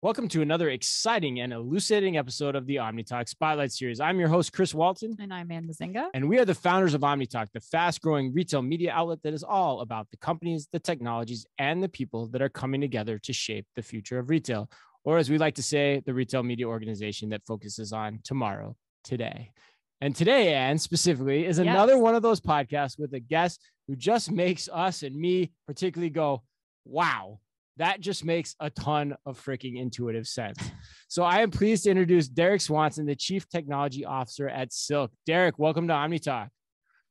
Welcome to another exciting and elucidating episode of the Omni Talk Spotlight Series. I'm your host, Chris Walton. And I'm Mezzenga. And we are the founders of Omni Talk, the fast-growing retail media outlet that is all about the companies, the technologies, and the people that are coming together to shape the future of retail. Or as we like to say, the retail media organization that focuses on tomorrow, today. And today, Anne, specifically, is another one of those podcasts with a guest who just makes us and me particularly go, wow. That just makes a ton of freaking intuitive sense. So I am pleased to introduce Derek Swanson, the Chief Technology Officer at Silk. Derek, welcome to Omni Talk.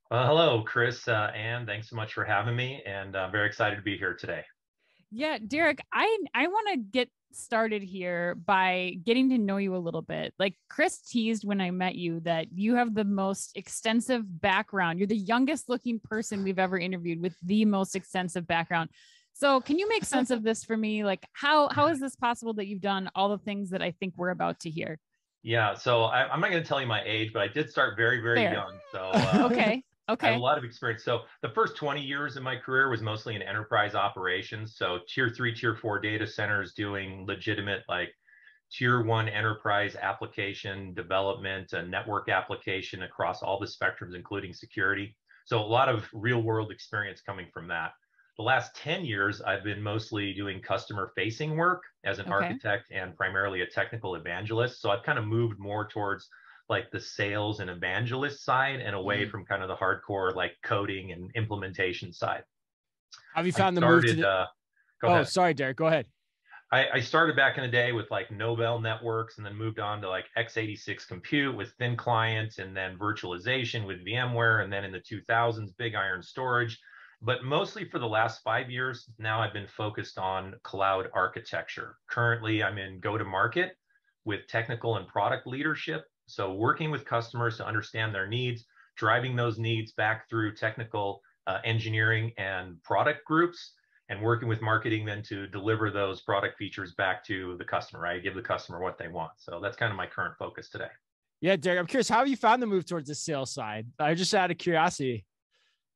Hello, Chris, Anne. Thanks so much for having me, and I'm very excited to be here today. Yeah, Derek, I want to get started here by getting to know you a little bit. Like Chris teased when I met you that you have the most extensive background. You're the youngest looking person we've ever interviewed with the most extensive background. So can you make sense of this for me? Like how is this possible that you've done all the things that I think we're about to hear? Yeah, so I'm not going to tell you my age, but I did start very, very young. So Okay. I have a lot of experience. So the first 20 years of my career was mostly in enterprise operations. So tier 3, tier 4 data centers doing legitimate like tier 1 enterprise application development and network application across all the spectrums, including security. So a lot of real world experience coming from that. The last 10 years, I've been mostly doing customer facing work as an architect and primarily a technical evangelist. So I've kind of moved more towards like the sales and evangelist side and away from kind of the hardcore like coding and implementation side. Have you found the move to the... Go ahead. Sorry, Derek, go ahead. I started back in the day with like Nobel networks and then moved on to like x86 compute with thin client and then virtualization with VMware. And then in the 2000s, big iron storage. But mostly for the last 5 years, now I've been focused on cloud architecture. Currently, I'm in go-to-market with technical and product leadership. So working with customers to understand their needs, driving those needs back through technical engineering and product groups, and working with marketing then to deliver those product features back to the customer, right? Give the customer what they want. So that's kind of my current focus today. Yeah, Derek, I'm curious, how have you found the move towards the sales side? I just out of curiosity.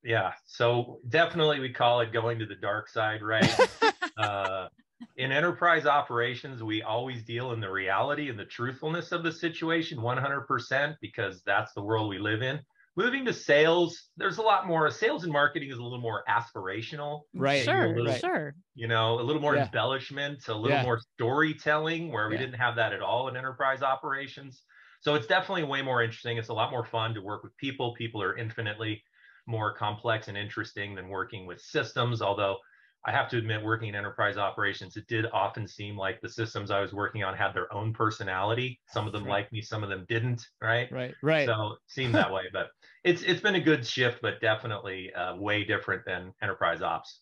Yeah, so definitely we call it going to the dark side, right? In enterprise operations, we always deal in the reality and the truthfulness of the situation 100% because that's the world we live in. Moving to sales, there's a lot more. Sales and marketing is a little more aspirational. Right. Sure. You know, a little more embellishment, a little more storytelling where we didn't have that at all in enterprise operations. So it's definitely way more interesting. It's a lot more fun to work with people. People are infinitely more complex and interesting than working with systems. Although I have to admit, working in enterprise operations, it did often seem like the systems I was working on had their own personality. Some of them liked me, some of them didn't, right? Right. So it seemed that way, but it's been a good shift, but definitely way different than enterprise ops.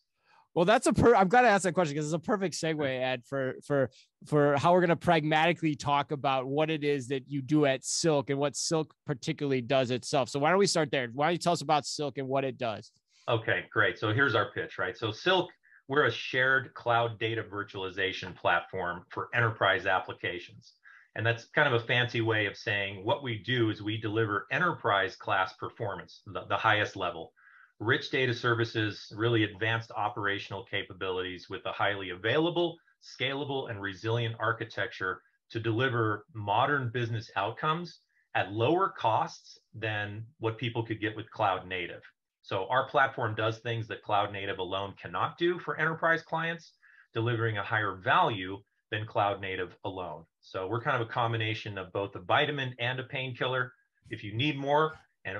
Well, that's I've got to ask that question because it's a perfect segue, Ed, for how we're going to pragmatically talk about what it is that you do at Silk and what Silk particularly does itself. So why don't we start there? Why don't you tell us about Silk and what it does? Okay, great. So here's our pitch, right? So Silk, we're a shared cloud data virtualization platform for enterprise applications. And that's kind of a fancy way of saying what we do is we deliver enterprise class performance, the highest level. Rich data services, really advanced operational capabilities with a highly available, scalable, and resilient architecture to deliver modern business outcomes at lower costs than what people could get with cloud native. So our platform does things that cloud native alone cannot do for enterprise clients, delivering a higher value than cloud native alone. So we're kind of a combination of both a vitamin and a painkiller. If you need more,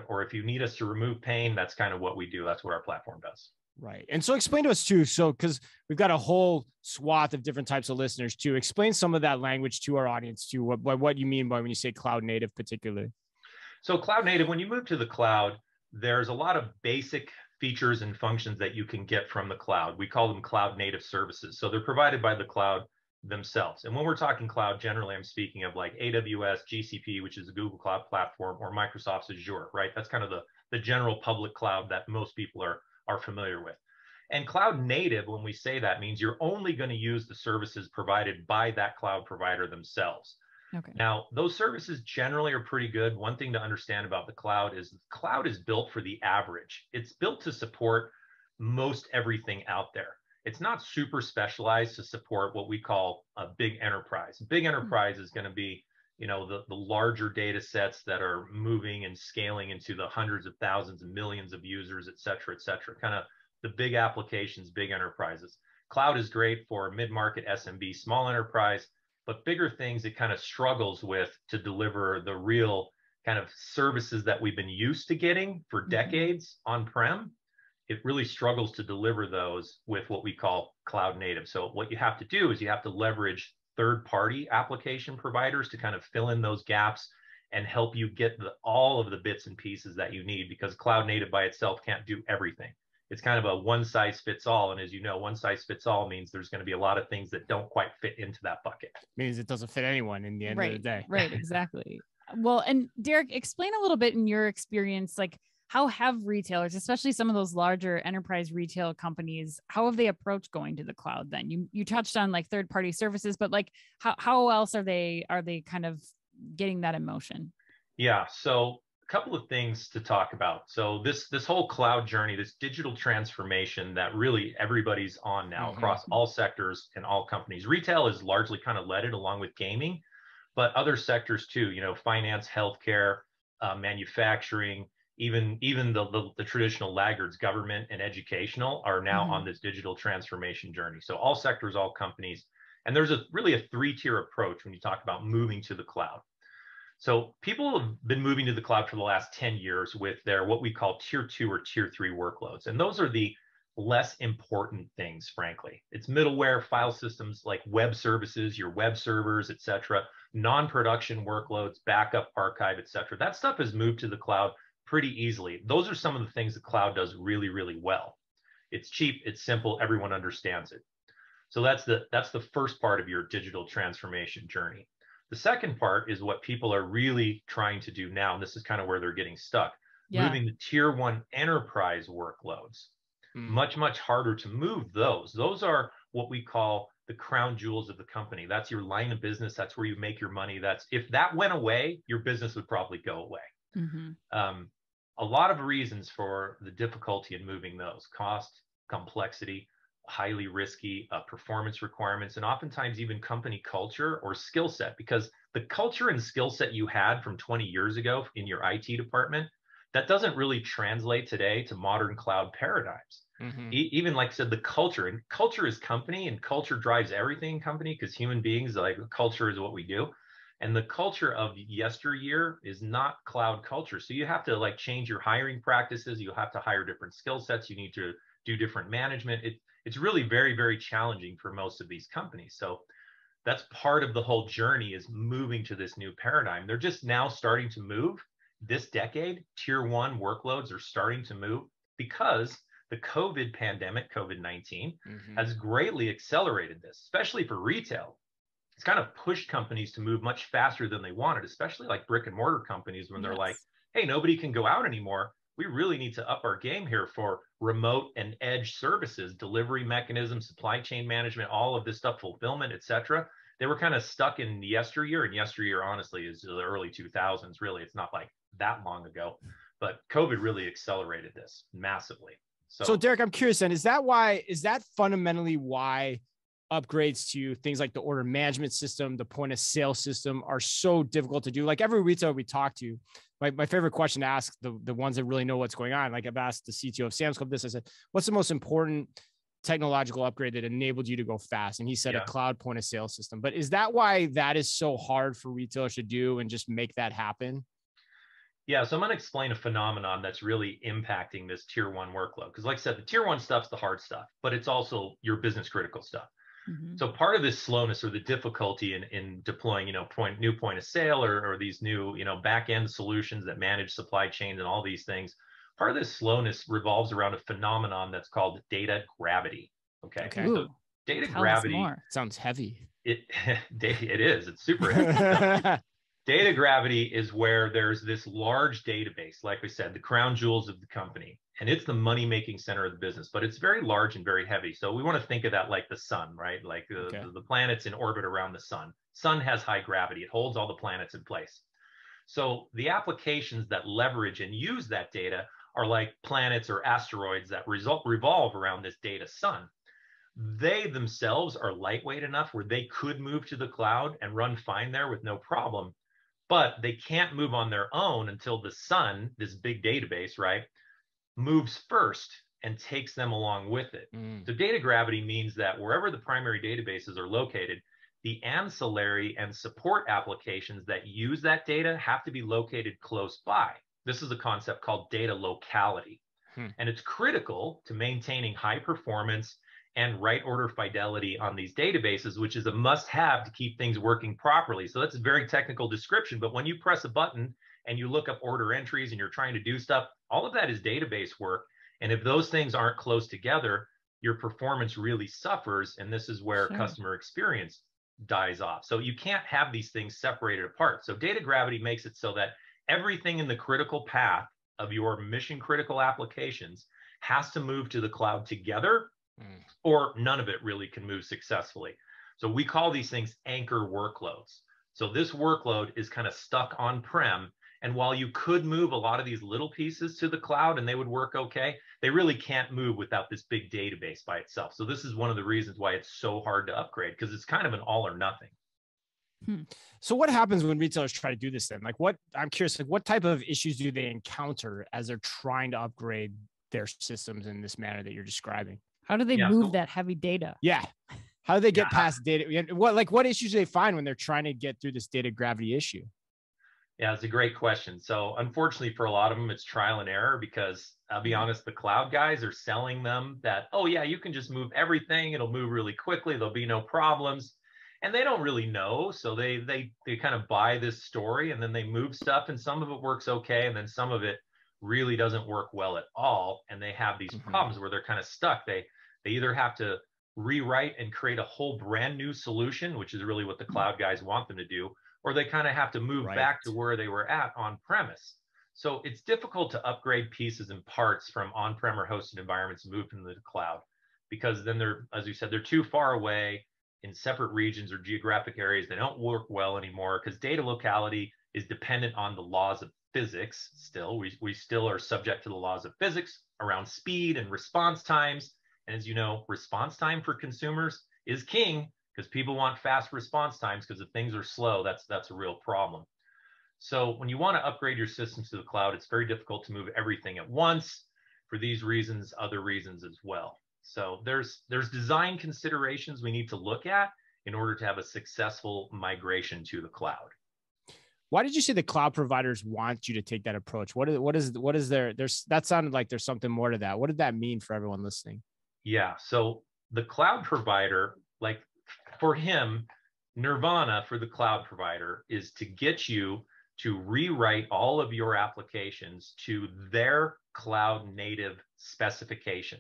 or if you need us to remove pain, that's kind of what we do. That's what our platform does. Right. And so explain to us too. So, because we've got a whole swath of different types of listeners too. Explain some of that language to our audience too. What you mean by when you say cloud native particularly. So cloud native, when you move to the cloud, there's a lot of basic features and functions that you can get from the cloud. We call them cloud native services. So they're provided by the cloud themselves. And when we're talking cloud, generally I'm speaking of like AWS, GCP, which is a Google Cloud Platform, or Microsoft's Azure, right? That's kind of the general public cloud that most people are familiar with. And cloud native, when we say that, means you're only going to use the services provided by that cloud provider themselves. Okay. Now, those services generally are pretty good. One thing to understand about the cloud is built for the average. It's built to support most everything out there. it's not super specialized to support what we call a big enterprise. Big enterprise is going to be, the larger data sets that are moving and scaling into the hundreds of thousands and millions of users, et cetera, kind of the big applications, big enterprises. Cloud is great for mid-market SMB, small enterprise, but bigger things it kind of struggles with to deliver the real kind of services that we've been used to getting for decades on-prem. It really struggles to deliver those with what we call cloud native. So what you have to do is you have to leverage third-party application providers to kind of fill in those gaps and help you get all of the bits and pieces that you need, because cloud native by itself can't do everything. It's kind of a one size fits all. And as you know, one size fits all means there's going to be a lot of things that don't quite fit into that bucket. Means it doesn't fit anyone in the end of the day. Right, exactly. Well, and Derek, explain a little bit in your experience, like how have retailers, especially some of those larger enterprise retail companies, how have they approached going to the cloud then? You touched on like third-party services, but like how else are they kind of getting that in motion? Yeah, so a couple of things to talk about. So this whole cloud journey, this digital transformation that really everybody's on now across all sectors and all companies. Retail is largely kind of led it along with gaming, but other sectors too, finance, healthcare, manufacturing, even the traditional laggards, government and educational, are now on this digital transformation journey. So all sectors, all companies, and there's really a three-tier approach when you talk about moving to the cloud. So people have been moving to the cloud for the last 10 years with their what we call tier 2 or tier 3 workloads. And those are the less important things, frankly. It's middleware, file systems like web services, your web servers, et cetera, non-production workloads, backup, archive, et cetera. That stuff has moved to the cloud pretty easily. Those are some of the things the cloud does really, really well. It's cheap, it's simple, everyone understands it. So that's the first part of your digital transformation journey. The second part is what people are really trying to do now, and this is kind of where they're getting stuck, moving the tier 1 enterprise workloads. Much, much harder to move those. Those are what we call the crown jewels of the company. That's your line of business. That's where you make your money. If that went away, your business would probably go away. A lot of reasons for the difficulty in moving those: cost, complexity, highly risky performance requirements, and oftentimes even company culture or skill set, because the culture and skill set you had from 20 years ago in your IT department, that doesn't really translate today to modern cloud paradigms. Even like I said, the culture, and culture is company, and culture drives everything in company, because human beings, like, culture is what we do. And the culture of yesteryear is not cloud culture. So you have to like change your hiring practices. You have to hire different skill sets. You need to do different management. It's really very, very challenging for most of these companies. So that's part of the whole journey, is moving to this new paradigm. They're just now starting to move this decade. Tier 1 workloads are starting to move because the COVID pandemic, COVID-19, has greatly accelerated this, especially for retail. It's kind of pushed companies to move much faster than they wanted, especially like brick and mortar companies, when they're like, hey, nobody can go out anymore. We really need to up our game here for remote and edge services, delivery mechanisms, supply chain management, all of this stuff, fulfillment, et cetera. They were kind of stuck in yesteryear, and yesteryear, honestly, is the early 2000s. Really, it's not like that long ago, but COVID really accelerated this massively. So Derek, I'm curious then, is that fundamentally why upgrades to things like the order management system, the point of sale system, are so difficult to do? Like every retailer we talk to, my favorite question to ask the ones that really know what's going on, like I've asked the CTO of Sam's Club this, I said, what's the most important technological upgrade that enabled you to go fast? And he said a cloud point of sale system. But is that why that is so hard for retailers to do and just make that happen? Yeah, so I'm going to explain a phenomenon that's really impacting this tier 1 workload. Because like I said, the tier 1 stuff's the hard stuff, but it's also your business critical stuff. So part of this slowness or the difficulty in deploying, new point of sale or these new, back end solutions that manage supply chains and all these things, part of this slowness revolves around a phenomenon that's called data gravity. Okay. So data gravity sounds heavy. It is. It's super heavy. Data gravity is where there's this large database, like we said, the crown jewels of the company, and it's the money-making center of the business, but it's very large and very heavy. So we want to think of that like the sun, right? Like the planets in orbit around the sun. Sun has high gravity. It holds all the planets in place. So the applications that leverage and use that data are like planets or asteroids that revolve around this data sun. they themselves are lightweight enough where they could move to the cloud and run fine there with no problem, but they can't move on their own until the sun, this big database, right, moves first and takes them along with it. So data gravity means that wherever the primary databases are located, the ancillary and support applications that use that data have to be located close by. This is a concept called data locality. And it's critical to maintaining high performance and right order fidelity on these databases, which is a must-have to keep things working properly. So that's a very technical description, but when you press a button and you look up order entries and you're trying to do stuff, all of that is database work. And if those things aren't close together, your performance really suffers. And this is where customer experience dies off. So you can't have these things separated apart. So data gravity makes it so that everything in the critical path of your mission critical applications has to move to the cloud together, or none of it really can move successfully. So we call these things anchor workloads. So this workload is kind of stuck on-prem. And while you could move a lot of these little pieces to the cloud and they would work okay, they really can't move without this big database by itself. So this is one of the reasons why it's so hard to upgrade, because it's kind of an all or nothing. So what happens when retailers try to do this then? Like I'm curious, like what type of issues do they encounter as they're trying to upgrade their systems in this manner that you're describing? How do they move that heavy data? Yeah. How do they get past data? What issues do they find when they're trying to get through this data gravity issue? Yeah, it's a great question. So unfortunately for a lot of them, it's trial and error, because I'll be honest, the cloud guys are selling them that, oh yeah, you can just move everything. It'll move really quickly. There'll be no problems. And they don't really know. So they kind of buy this story and then they move stuff, and some of it works okay. And then some of it really doesn't work well at all. And they have these problems where they're kind of stuck. They either have to rewrite and create a whole brand new solution, which is really what the cloud guys want them to do, or they kind of have to move back to where they were at on premise. So it's difficult to upgrade pieces and parts from on-prem or hosted environments and move them to the cloud, because then they're, as you said, they're too far away in separate regions or geographic areas. They don't work well anymore because data locality is dependent on the laws of physics. Still, we still are subject to the laws of physics around speed and response times. And as you know, response time for consumers is king, because people want fast response times, because if things are slow, that's a real problem. So when you want to upgrade your systems to the cloud, it's very difficult to move everything at once for these reasons, other reasons as well. So there's design considerations we need to look at in order to have a successful migration to the cloud. Why did you say the cloud providers want you to take that approach? What is there's that sounded like there's something more to that. What did that mean for everyone listening? Yeah, so the cloud provider, like for him, nirvana for the cloud provider is to get you to rewrite all of your applications to their cloud native specification.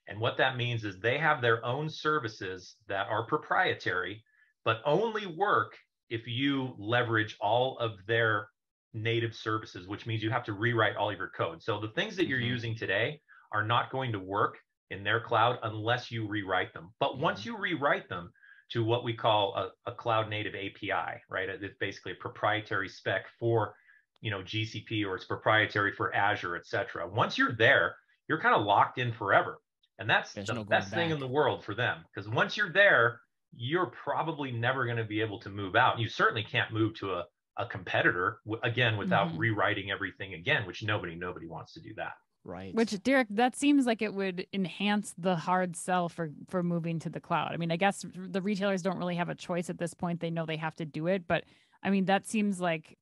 And what that means is they have their own services that are proprietary, but only work if you leverage all of their native services, which means you have to rewrite all of your code. So the things that you're using today are not going to work in their cloud unless you rewrite them. But once you rewrite them to what we call a cloud native API, right? It's basically a proprietary spec for, GCP, or it's proprietary for Azure, et cetera. Once you're there, you're kind of locked in forever. And that's the best thing in the world for them, because once you're there, you're probably never going to be able to move out. You certainly can't move to a competitor, again, without rewriting everything again, which nobody wants to do that. Right. Which, Derek, that seems like it would enhance the hard sell for moving to the cloud. I mean, I guess the retailers don't really have a choice at this point. They know they have to do it. But I mean, that seems like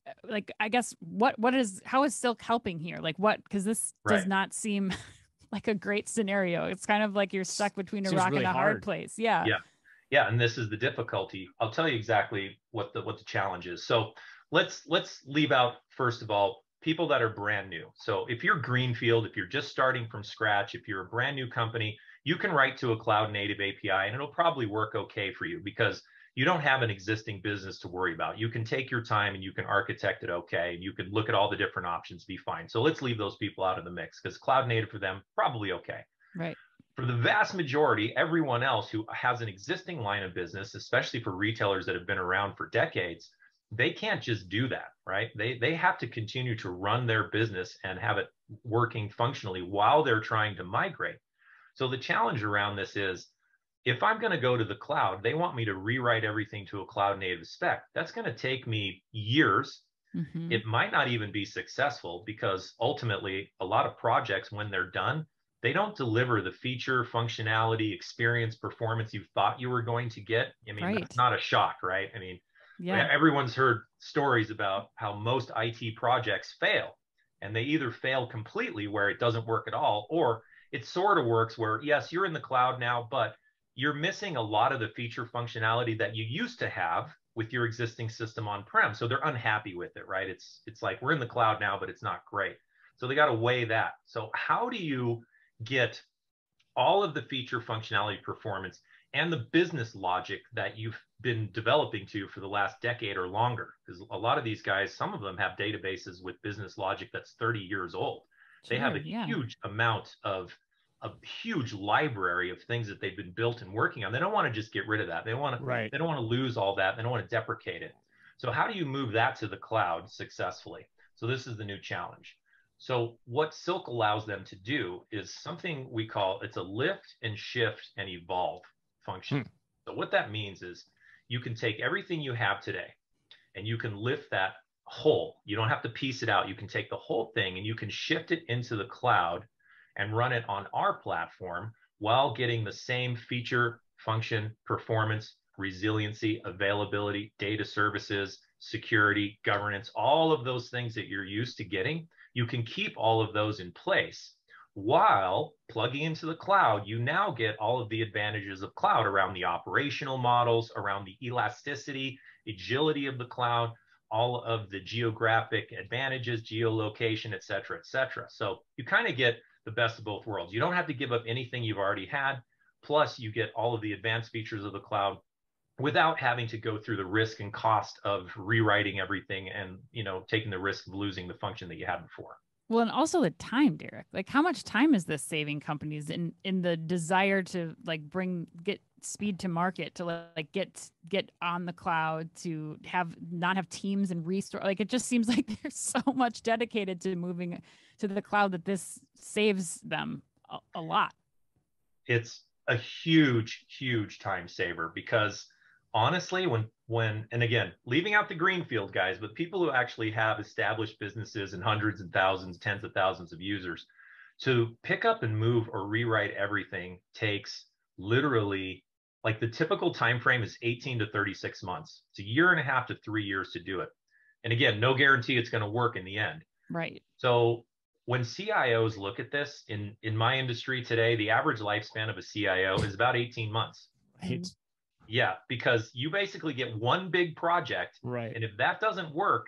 I guess how is Silk helping here? Like what? Because this does not seem like a great scenario. It's kind of like you're stuck between a rock and a hard place. Yeah. And this is the difficulty. I'll tell you exactly what the challenge is. So let's leave out, first of all, people that are brand new. So if you're greenfield, if you're just starting from scratch, if you're a brand new company, you can write to a cloud native API and it'll probably work okay for you, because you don't have an existing business to worry about. You can take your time and you can architect it okay. And you can look at all the different options, be fine. So let's leave those people out of the mix, because cloud native for them, probably okay. Right. For the vast majority, everyone else who has an existing line of business, especially for retailers that have been around for decades, they can't just do that, right? They have to continue to run their business and have it working functionally while they're trying to migrate. So the challenge around this is if I'm going to go to the cloud, they want me to rewrite everything to a cloud native spec. That's going to take me years. Mm-hmm. It might not even be successful because ultimately a lot of projects, when they're done, they don't deliver the feature, functionality, experience, performance you thought you were going to get. I mean, Right. that's not a shock, right? I mean, Yeah. everyone's heard stories about how most IT projects fail, and they either fail completely where it doesn't work at all, or it sort of works where, yes, you're in the cloud now, but you're missing a lot of the feature functionality that you used to have with your existing system on-prem. So they're unhappy with it, right? It's like we're in the cloud now, but it's not great. So they got to weigh that. So how do you get all of the feature functionality, performance, and the business logic that you've been developing to for the last decade or longer? Because a lot of these guys, some of them have databases with business logic that's 30 years old. They have a huge amount of a huge library of things that they've been built and working on. They don't want to just get rid of that. They want to, Right. they don't want to lose all that. They don't want to deprecate it. So how do you move that to the cloud successfully? So this is the new challenge. So what Silk allows them to do is something we call, it's a lift and shift and evolve function. So what that means is you can take everything you have today and you can lift that whole. You don't have to piece it out. You can take the whole thing and you can shift it into the cloud and run it on our platform while getting the same feature, function, performance, resiliency, availability, data services, security, governance, all of those things that you're used to getting. You can keep all of those in place while plugging into the cloud. You now get all of the advantages of cloud around the operational models, around the elasticity, agility of the cloud, all of the geographic advantages, geolocation, et cetera, et cetera. So you kind of get the best of both worlds. You don't have to give up anything you've already had. Plus, you get all of the advanced features of the cloud without having to go through the risk and cost of rewriting everything and, you know, taking the risk of losing the function that you had before. Well, and also the time, Derek. Like, how much time is this saving companies in the desire to like get speed to market, to like get on the cloud, to not have teams and restore? Like, it just seems like there's so much dedicated to moving to the cloud that this saves them a lot. It's a huge, huge time saver because honestly, when and again, leaving out the greenfield guys, but people who actually have established businesses and hundreds and thousands, tens of thousands of users, to pick up and move or rewrite everything takes literally, like, the typical time frame is 18 to 36 months. It's a year and a half to 3 years to do it. And again, no guarantee it's going to work in the end. Right. So when CIOs look at this in my industry today, the average lifespan of a CIO is about 18 months. Right. Yeah, because you basically get one big project. Right. And if that doesn't work,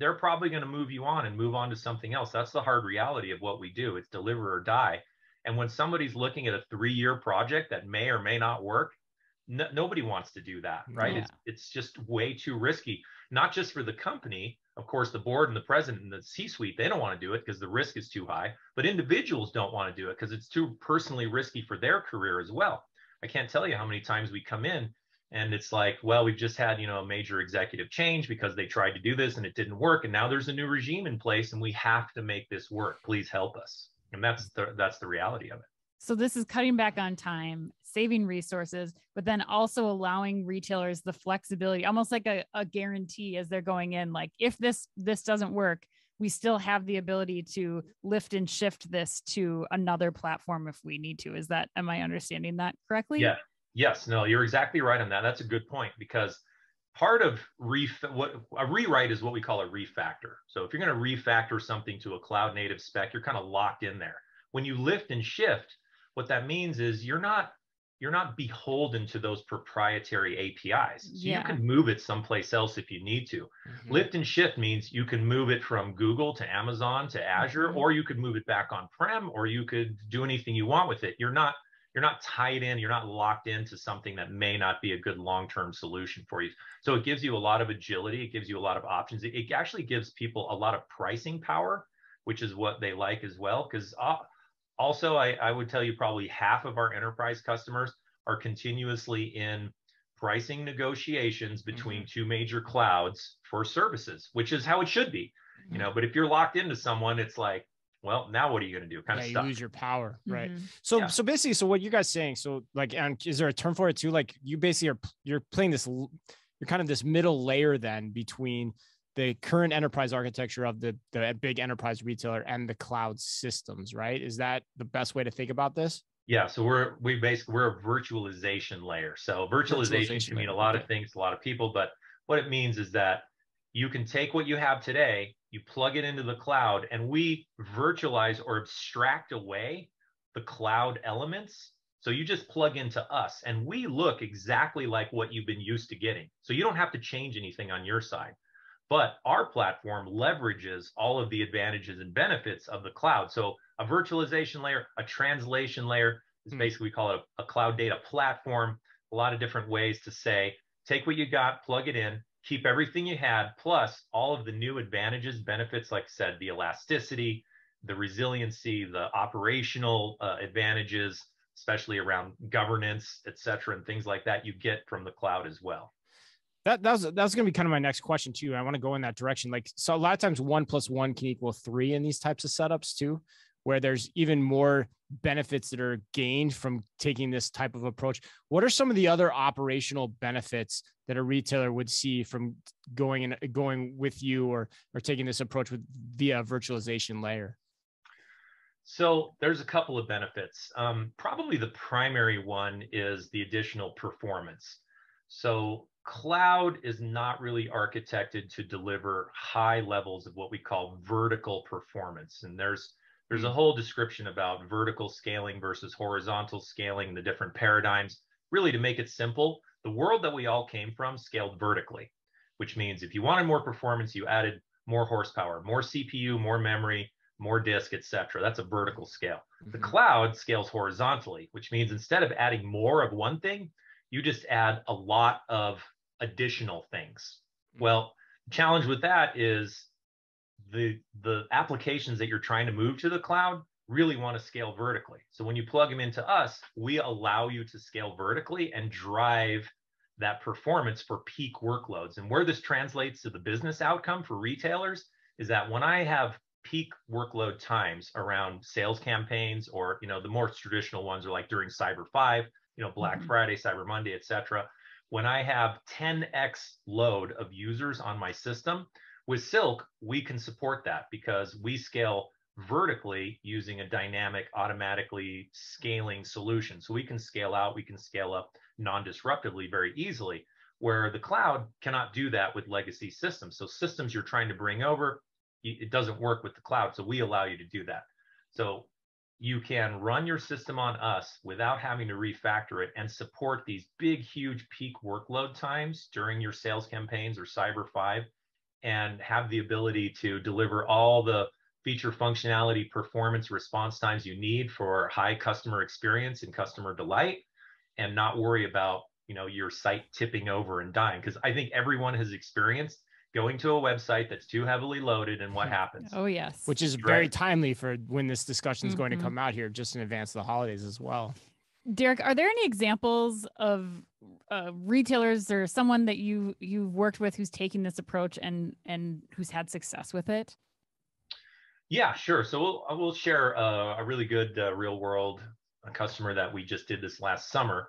they're probably going to move you on and move on to something else. That's the hard reality of what we do. It's deliver or die. And when somebody's looking at a 3-year project that may or may not work, nobody wants to do that, right? Yeah. It's just way too risky, not just for the company. Of course, the board and the president and the C-suite, they don't want to do it because the risk is too high, but individuals don't want to do it because it's too personally risky for their career as well. I can't tell you how many times we come in and it's like, well, we've just had, a major executive change because they tried to do this and it didn't work. And now there's a new regime in place and we have to make this work. Please help us. And that's the reality of it. So this is cutting back on time, saving resources, but then also allowing retailers the flexibility, almost like a guarantee as they're going in. Like, if this doesn't work, we still have the ability to lift and shift this to another platform if we need to. Am I understanding that correctly? Yeah. Yes. No, you're exactly right on that. That's a good point, because part of what a rewrite is what we call a refactor. So if you're going to refactor something to a cloud native spec, you're kind of locked in there. When you lift and shift, what that means is you're not beholden to those proprietary APIs. So you can move it someplace else if you need to. Mm-hmm. Lift and shift means you can move it from Google to Amazon to Azure, mm-hmm. or you could move it back on-prem, or you could do anything you want with it. You're not tied in, you're not locked into something that may not be a good long-term solution for you. So it gives you a lot of agility, it gives you a lot of options. It actually gives people a lot of pricing power, which is what they like as well. Because also, I would tell you probably half of our enterprise customers are continuously in pricing negotiations between mm-hmm. two major clouds for services, which is how it should be. Mm-hmm. But if you're locked into someone, it's like, well, now what are you going to do? Kind of you stuck. lose your power, right? Mhm. So basically, so what you guys saying? So like, and is there a term for it too? Like you basically you're playing this, you're kind of this middle layer then between the current enterprise architecture of the big enterprise retailer and the cloud systems, right? Is that the best way to think about this? Yeah, so we're a virtualization layer. So virtualization can mean a lot of things to a lot of people, but what it means is that you can take what you have today, you plug it into the cloud, and we virtualize or abstract away the cloud elements. So you just plug into us, and we look exactly like what you've been used to getting. So you don't have to change anything on your side. But our platform leverages all of the advantages and benefits of the cloud. So a virtualization layer, a translation layer is basically, we call it a cloud data platform. A lot of different ways to say, take what you got, plug it in, keep everything you had, plus all of the new advantages, benefits, like I said, the elasticity, the resiliency, the operational advantages, especially around governance, et cetera, and things like that you get from the cloud as well. That was going to be kind of my next question too. I want to go in that direction. Like, so a lot of times 1 + 1 can equal 3 in these types of setups too, where there's even more benefits that are gained from taking this type of approach. What are some of the other operational benefits that a retailer would see from going with you or taking this approach via virtualization layer? So there's a couple of benefits. Probably the primary one is the additional performance. So cloud is not really architected to deliver high levels of what we call vertical performance. And there's a whole description about vertical scaling versus horizontal scaling, the different paradigms. Really, to make it simple, the world that we all came from scaled vertically, which means if you wanted more performance, you added more horsepower, more CPU, more memory, more disk, et cetera. That's a vertical scale. The cloud scales horizontally, which means instead of adding more of one thing, you just add a lot of additional things. Well, the challenge with that is the applications that you're trying to move to the cloud really want to scale vertically. So when you plug them into us, we allow you to scale vertically and drive that performance for peak workloads. And where this translates to the business outcome for retailers is that when I have peak workload times around sales campaigns, or the more traditional ones are like during Cyber 5, Black Friday, Cyber Monday, et cetera. When I have 10x load of users on my system, with Silk, we can support that because we scale vertically using a dynamic, automatically scaling solution. So we can scale out, we can scale up non-disruptively very easily, where the cloud cannot do that with legacy systems. So systems you're trying to bring over, it doesn't work with the cloud. So we allow you to do that. So you can run your system on us without having to refactor it and support these big, huge peak workload times during your sales campaigns or Cyber 5, and have the ability to deliver all the feature functionality, performance, response times you need for high customer experience and customer delight, and not worry about your site tipping over and dying. Because I think everyone has experienced going to a website that's too heavily loaded, and what happens? Oh, yes. Which is very timely for when this discussion is going to come out here just in advance of the holidays as well. Derek, are there any examples of retailers or someone that you've worked with who's taking this approach and who's had success with it? Yeah, sure. So we'll share a really good real world customer that we just did this last summer,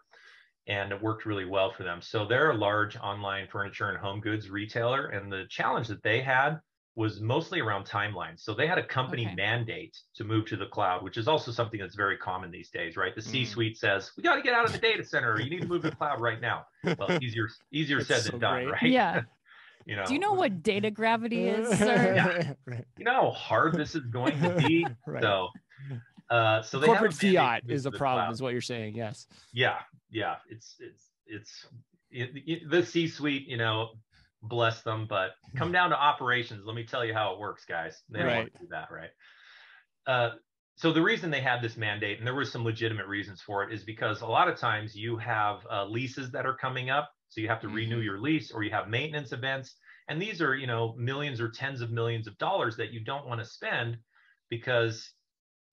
and it worked really well for them. So they're a large online furniture and home goods retailer, and the challenge that they had was mostly around timelines. So they had a company mandate to move to the cloud, which is also something that's very common these days, right? The C-suite says, we got to get out of the data center. You need to move to the cloud right now. Well, easier said than done, right? Yeah. Do you know what data gravity is, sir? Yeah. You know how hard this is going to be? Right. So they corporate fiat is a problem, is what you're saying. Yes. Yeah. It's the C-suite, bless them, but come down to operations. Let me tell you how it works, guys. They don't want to do that, right? So the reason they had this mandate, and there were some legitimate reasons for it, is because a lot of times you have leases that are coming up. So you have to renew your lease, or you have maintenance events. And these are, millions or tens of millions of dollars that you don't want to spend because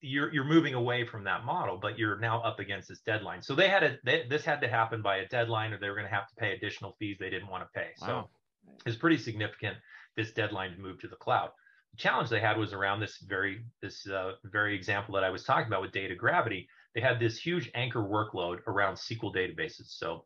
you're moving away from that model, but you're now up against this deadline. So this had to happen by a deadline, or they were going to have to pay additional fees they didn't want to pay. Wow. So it's pretty significant, this deadline to move to the cloud. challenge they had was around this very example that I was talking about with data gravity. They had this huge anchor workload around SQL databases. So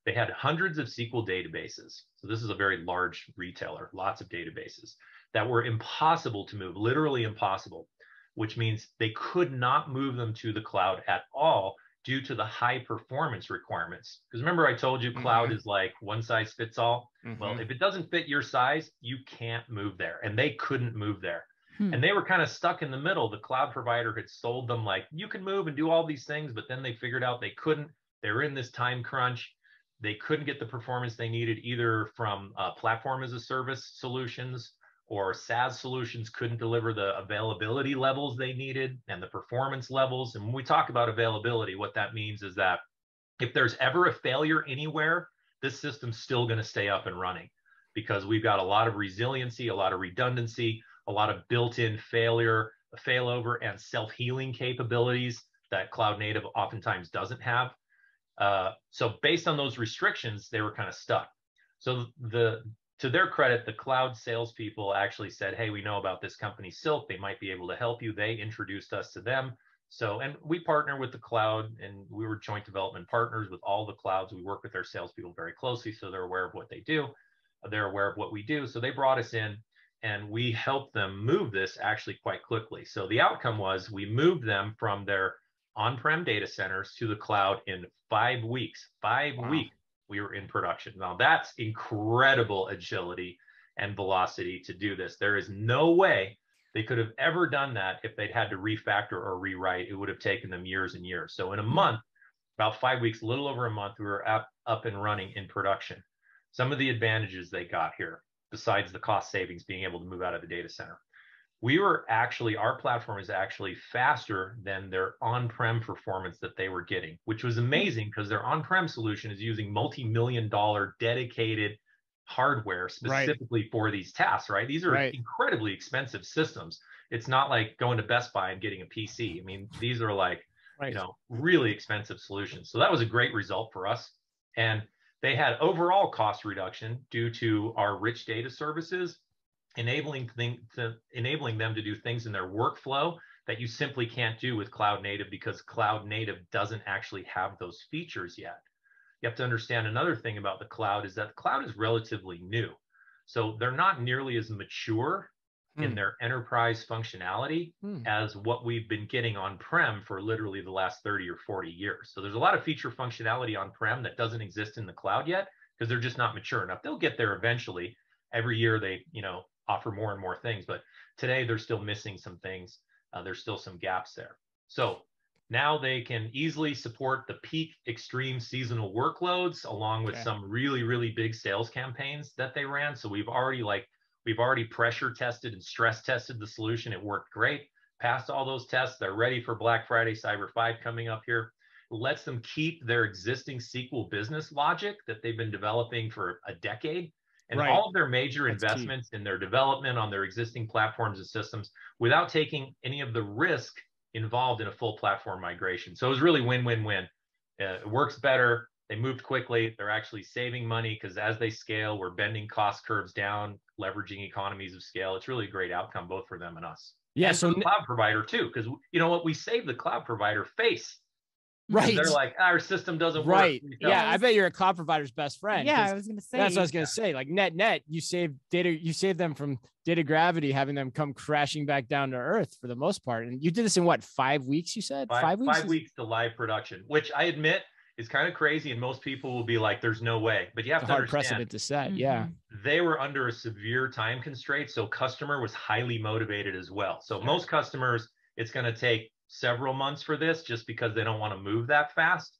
they had hundreds of SQL databases. So this is a very large retailer, lots of databases that were impossible to move, literally impossible, which means they could not move them to the cloud at all due to the high performance requirements. Because remember, I told you cloud is like one size fits all. Well, if it doesn't fit your size, you can't move there. And they couldn't move there. And they were kind of stuck in the middle. The cloud provider had sold them like, you can move and do all these things, but then they figured out they couldn't. They were in this time crunch. They couldn't get the performance they needed either from platform as a service solutions, or SaaS solutions couldn't deliver the availability levels they needed and the performance levels. And when we talk about availability, what that means is that if there's ever a failure anywhere, this system's still going to stay up and running, because we've got a lot of resiliency, a lot of redundancy, a lot of built-in failover and self-healing capabilities that cloud native oftentimes doesn't have. So based on those restrictions, they were kind of stuck. So to their credit, the cloud salespeople actually said, hey, we know about this company, Silk. They might be able to help you. They introduced us to them. So, and we partner with the cloud, and we were joint development partners with all the clouds. We work with their salespeople very closely, so they're aware of what they do. They're aware of what we do. So they brought us in, and we helped them move this actually quite quickly. So the outcome was we moved them from their on-prem data centers to the cloud in 5 weeks. 5 weeks. We were in production. Now that's incredible agility and velocity to do this. There is no way they could have ever done that if they'd had to refactor or rewrite. It would have taken them years and years. So in a month, about 5 weeks, a little over a month, we were up and running in production. Some of the advantages they got here, besides the cost savings, being able to move out of the data center. Our platform is actually faster than their on-prem performance that they were getting, which was amazing because their on-prem solution is using multi-million-dollar dedicated hardware specifically for these tasks, right? These are incredibly expensive systems. It's not like going to Best Buy and getting a PC. I mean, these are like, really expensive solutions. So that was a great result for us. And they had overall cost reduction due to our rich data services, enabling them to do things in their workflow that you simply can't do with cloud native, because cloud native doesn't actually have those features yet. You have to understand another thing about the cloud is that the cloud is relatively new. So they're not nearly as mature in their enterprise functionality as what we've been getting on-prem for literally the last 30 or 40 years. So there's a lot of feature functionality on-prem that doesn't exist in the cloud yet because they're just not mature enough. They'll get there eventually. Every year they, offer more and more things, but today they're still missing some things. There's still some gaps there. So now they can easily support the peak extreme seasonal workloads along with some really, really big sales campaigns that they ran. So we've already pressure tested and stress tested the solution. It worked great, passed all those tests. They're ready for Black Friday, Cyber 5 coming up here. It lets them keep their existing SQL business logic that they've been developing for a decade. And all of their major investments in their development on their existing platforms and systems without taking any of the risk involved in a full platform migration. So it was really win-win-win. It works better. They moved quickly. They're actually saving money because as they scale, we're bending cost curves down, leveraging economies of scale. It's really a great outcome both for them and us. Yeah, and so for the cloud provider too, because you know what, we save the cloud provider face. Right. They're like, our system doesn't work. Yeah, I bet you're a cloud provider's best friend. Yeah, I was gonna say. That's what I was gonna say. Like net, you save them from data gravity, having them come crashing back down to earth for the most part. And you did this in what, 5 weeks? You said 5 weeks. 5 weeks to live production, which I admit is kind of crazy, and most people will be like, "There's no way." But you have to understand, precedent to set. Yeah, they were under a severe time constraint, so customer was highly motivated as well. So most customers, it's going to take several months for this just because they don't want to move that fast.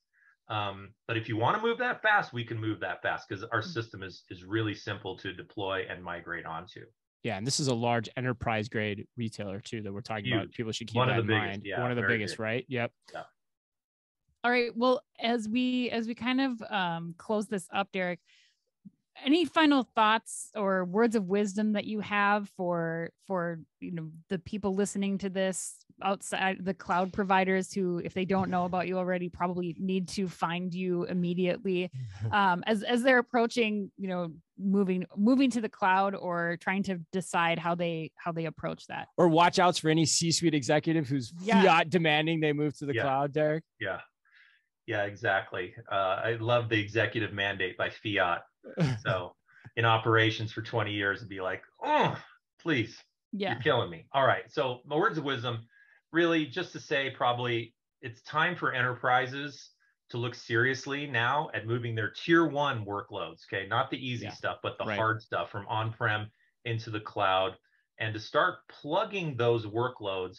But if you want to move that fast, we can move that fast because our system is really simple to deploy and migrate onto. Yeah, and this is a large enterprise grade retailer too that we're talking about. People should keep that in mind. One of the biggest, right? Yep. Yeah. All right. Well, as we kind of close this up, Derek, any final thoughts or words of wisdom that you have for the people listening to this outside the cloud providers who, if they don't know about you already, probably need to find you immediately as they're approaching, moving to the cloud or trying to decide how they approach that? Or watch outs for any C-suite executive who's fiat demanding they move to the cloud, Derek. Yeah, exactly. I love the executive mandate by fiat. So in operations for 20 years, it'd be like, oh, please, you're killing me. All right. So my words of wisdom, really just to say, probably it's time for enterprises to look seriously now at moving their tier 1 workloads. Okay. Not the easy stuff, but the hard stuff from on-prem into the cloud, and to start plugging those workloads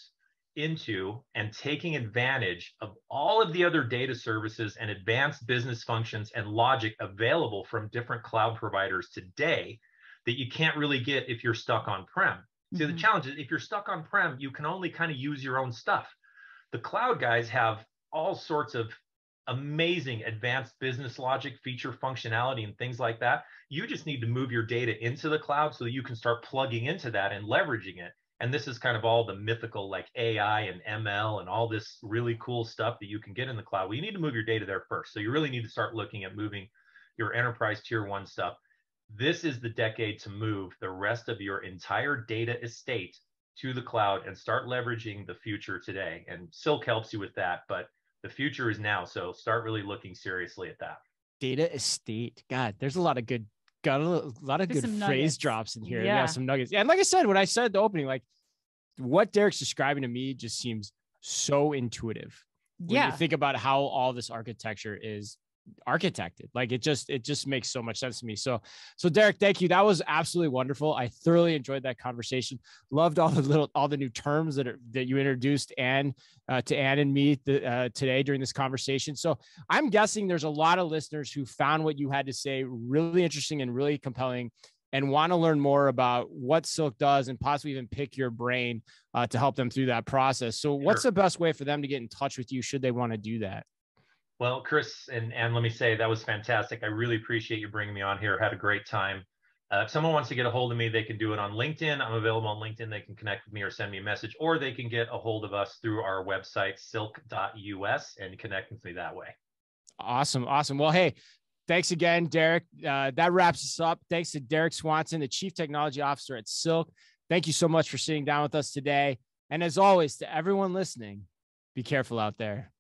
into and taking advantage of all of the other data services and advanced business functions and logic available from different cloud providers today that you can't really get if you're stuck on-prem. See, the challenge is if you're stuck on-prem, you can only kind of use your own stuff. The cloud guys have all sorts of amazing advanced business logic, feature functionality, and things like that. You just need to move your data into the cloud so that you can start plugging into that and leveraging it. And this is kind of all the mythical like AI and ML and all this really cool stuff that you can get in the cloud. Well, you need to move your data there first. So you really need to start looking at moving your enterprise tier 1 stuff. This is the decade to move the rest of your entire data estate to the cloud and start leveraging the future today. And Silk helps you with that, but the future is now. So start really looking seriously at that. Data estate. God, there's a lot of good phrase drops in here. Yeah, some nuggets. And like I said, when I said at the opening, like what Derek's describing to me just seems so intuitive. When you think about how all this architecture is architected, like it just makes so much sense to me. So Derek, thank you. That was absolutely wonderful. I thoroughly enjoyed that conversation. Loved all the new terms that you introduced and to Ann and me today during this conversation. So I'm guessing there's a lot of listeners who found what you had to say really interesting and really compelling, and want to learn more about what Silk does and possibly even pick your brain to help them through that process. So what's the best way for them to get in touch with you should they want to do that? Well, Chris and let me say that was fantastic. I really appreciate you bringing me on here. Had a great time. If someone wants to get a hold of me, they can do it on LinkedIn. I'm available on LinkedIn. They can connect with me or send me a message, or they can get a hold of us through our website, silk.us, and connect with me that way. Awesome. Well, hey, thanks again, Derek. That wraps us up. Thanks to Derek Swanson, the Chief Technology Officer at Silk. Thank you so much for sitting down with us today. And as always, to everyone listening, be careful out there.